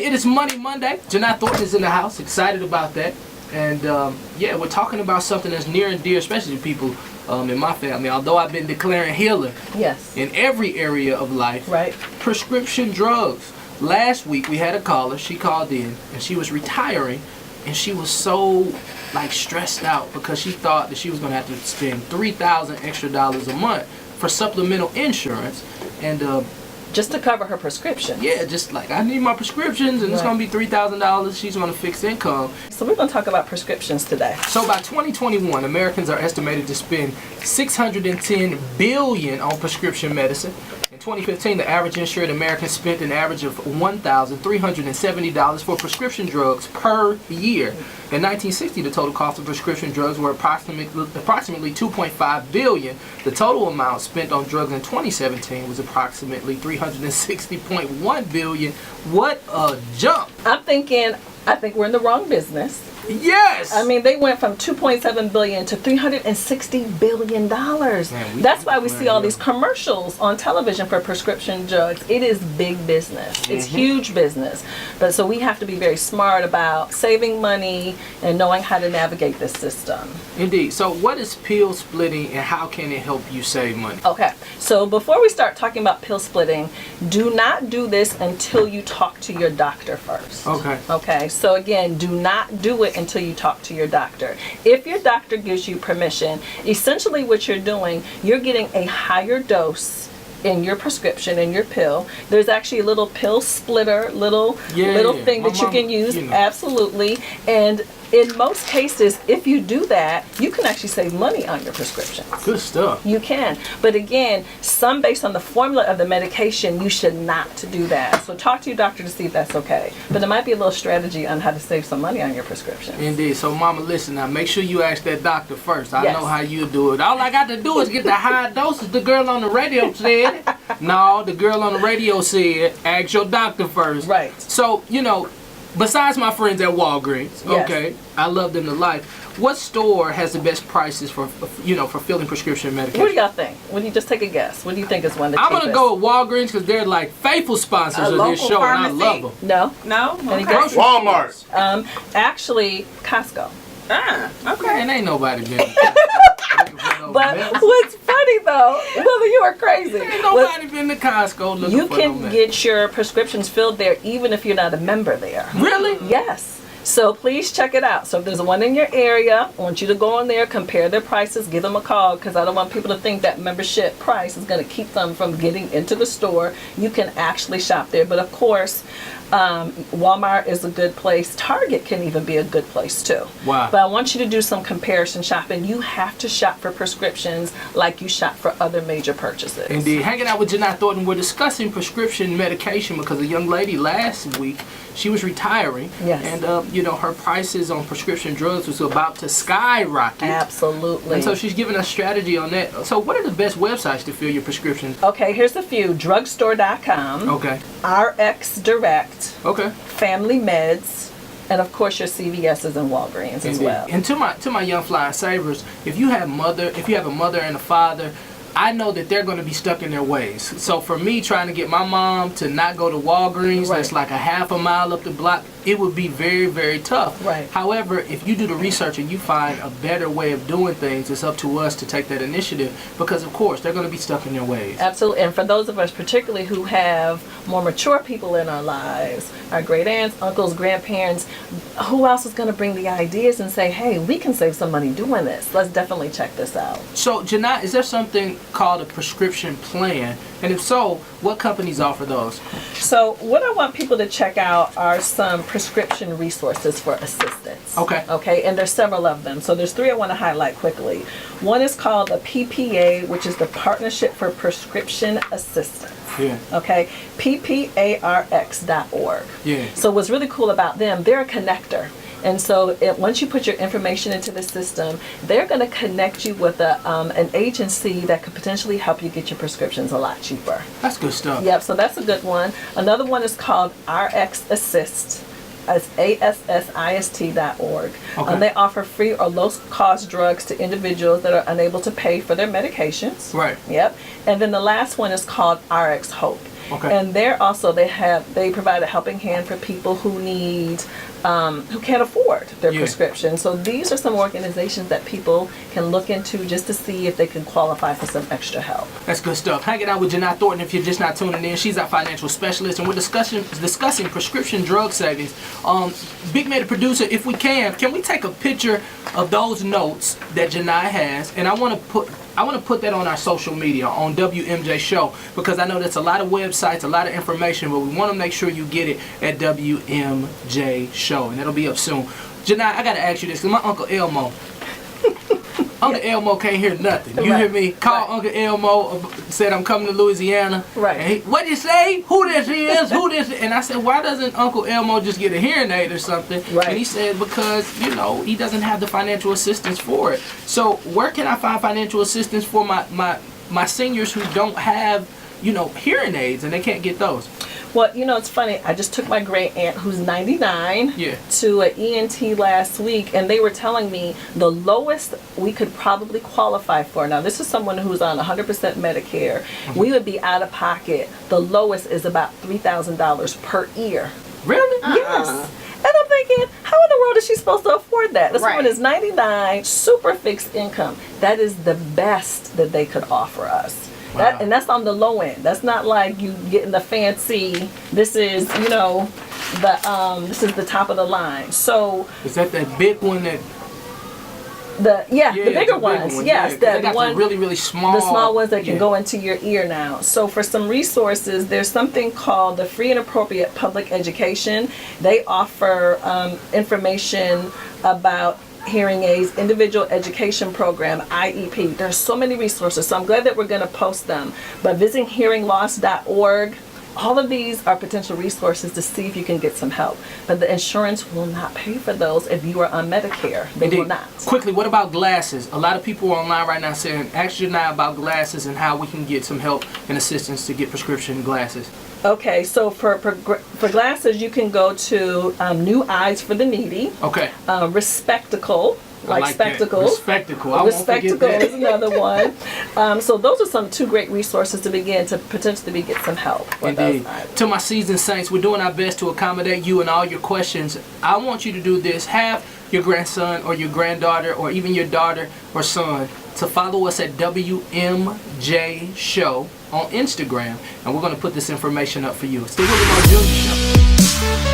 family, it is Money Monday. Janai Thornton is in the house, excited about that. And yeah, we're talking about something that's near and dear, especially to people in my family. Although I've been declaring healing in every area of life. Right. Prescription drugs. Last week we had a caller. She called in and she was retiring, and she was so stressed out because she thought that she was going to have to spend $3,000 extra a month for supplemental insurance, and just to cover her prescription. Yeah, just I need my prescriptions, and it's going to be $3,000. She's on a fixed income. So we're going to talk about prescriptions today. So by 2021, Americans are estimated to spend $610 billion on prescription medicine. In 2015, the average insured American spent an average of $1,370 for prescription drugs per year. In 1960, the total cost of prescription drugs were approximately $2.5 billion. The total amount spent on drugs in 2017 was approximately $360.1 billion. What a jump! I think we're in the wrong business. Yes! I mean, they went from $2.7 billion to $360 billion. Man, that's why we see all these commercials on television for prescription drugs. It is big business. It's huge business. But so we have to be very smart about saving money and knowing how to navigate this system. Indeed. So what is pill splitting, and how can it help you save money? Okay. So before we start talking about pill splitting, do not do this until you talk to your doctor first. Okay. Okay. So again, do not do it until you talk to your doctor. If your doctor gives you permission, essentially what you're doing, you're getting a higher dose in your prescription, in your pill. There's actually a little pill splitter, little thing that you can use. Absolutely. And in most cases, if you do that, you can actually save money on your prescriptions. Good stuff. You can. But again, some based on the formula of the medication, you should not do that. So talk to your doctor to see if that's okay. But there might be a little strategy on how to save some money on your prescription. Indeed. So mama, listen now, make sure you ask that doctor first. I know how you do it. All I got to do is get the high doses. The girl on the radio said. No, the girl on the radio said, ask your doctor first. Right. So, besides my friends at Walgreens, okay, I love them to life. What store has the best prices for filling prescription medication? What do y'all think? What do you just take a guess? What do you think is one of the cheapest? I'm gonna go with Walgreens because they're faithful sponsors of this show, pharmacy. and I love them. No. Okay. Walmart. Actually, Costco. Okay. And ain't nobody been. But what's funny though, Willa, you are crazy. Ain't nobody been to Costco looking you for can get your prescriptions filled there even if you're not a member there. Really? Yes. So please check it out. So if there's one in your area, I want you to go on there, compare their prices, give them a call, because I don't want people to think that membership price is going to keep them from getting into the store. You can actually shop there. But of course, Walmart is a good place. Target can even be a good place too. Wow. But I want you to do some comparison shopping. You have to shop for prescriptions like you shop for other major purchases. Indeed. Hanging out with Janai Thornton, we're discussing prescription medication because a young lady last week, she was retiring. Yes. And, her prices on prescription drugs was about to skyrocket. Absolutely. And so she's giving us strategy on that. So what are the best websites to fill your prescriptions? Okay, here's a few. Drugstore.com. Okay. RX Direct. Okay. Family Meds. And of course your CVS's and Walgreens as well. And to my young flying savers, if you have a mother and a father, I know that they're going to be stuck in their ways. So for me, trying to get my mom to not go to Walgreens, that's like a half a mile up the block, it would be very, very tough. Right. However, if you do the research and you find a better way of doing things, it's up to us to take that initiative because, of course, they're going to be stuck in their ways. Absolutely. And for those of us particularly who have more mature people in our lives, our great aunts, uncles, grandparents, who else is going to bring the ideas and say, hey, we can save some money doing this. Let's definitely check this out. So, Janai, is there something called a prescription plan? And if so, what companies offer those? So what I want people to check out are some prescription resources for assistance. Okay. Okay, and there's several of them. So there's three I want to highlight quickly. One is called the PPA, which is the Partnership for Prescription Assistance. Yeah. Okay, pparx.org. Yeah. So what's really cool about them, they're a connector. And so once you put your information into the system, they're going to connect you with an agency that could potentially help you get your prescriptions a lot cheaper. That's good stuff. Yep, so that's a good one. Another one is called RX Assist. It's ASSIST.org. Okay. They offer free or low-cost drugs to individuals that are unable to pay for their medications. Right. Yep. And then the last one is called RX Hope. Okay. And they provide a helping hand for people who need who can't afford their Yeah. prescription. So these are some organizations that people can look into just to see if they can qualify for some extra help. That's good stuff. Hanging out with Janai Thornton. If you're just not tuning in, she's our financial specialist, and we're discussing prescription drug savings. Big Man, the producer, if we can we take a picture of those notes that Janai has, and I want to put that on our social media on WMJ Show, because I know that's a lot of websites, a lot of information, but we want to make sure you get it at WMJ Show, and it'll be up soon. Janai, I got to ask you this, because my Uncle Elmo, Uncle Elmo can't hear nothing. You hear me? Call Uncle Elmo, said I'm coming to Louisiana. Right. And what'd you say? Who this is? Who this is? And I said, why doesn't Uncle Elmo just get a hearing aid or something? Right. And he said, because, he doesn't have the financial assistance for it. So where can I find financial assistance for my seniors who don't have, hearing aids and they can't get those? Well, it's funny. I just took my great aunt, who's 99, Yeah. to an ENT last week, and they were telling me the lowest we could probably qualify for. Now, this is someone who's on 100% Medicare. We would be out of pocket. The lowest is about $3,000 per year. Really? Yes. And I'm thinking, how in the world is she supposed to afford that? This woman is 99, super fixed income. That is the best that they could offer us. Wow. And that's on the low end. That's not like you getting the fancy. This is, this is the top of the line. So Is that big one that? the Yeah, bigger the big ones, one, yes, yeah, 'cause they the got one, the really, really small. the small ones that can yeah. go into your ear now. So for some resources, there's something called the Free and Appropriate Public Education. They offer information about hearing aids, individual education program, IEP. There's so many resources, so I'm glad that we're going to post them. But visiting hearingloss.org, all of these are potential resources to see if you can get some help. But the insurance will not pay for those if you are on Medicare. They will not. Quickly, what about glasses? A lot of people are online right now saying, ask Janai about glasses and how we can get some help and assistance to get prescription glasses. Okay, so for glasses, you can go to New Eyes for the Needy, Okay. Respectacle, I like that. spectacles. Respectacle. I won't forget Respectacle that. is another one. So those are two great resources to begin to potentially get some help for Indeed. those items. To my seasoned saints, we're doing our best to accommodate you and all your questions. I want you to do this. Have your grandson or your granddaughter or even your daughter or son to follow us at WMJ Show on Instagram, and we're going to put this information up for you. Stay with the Junior Show.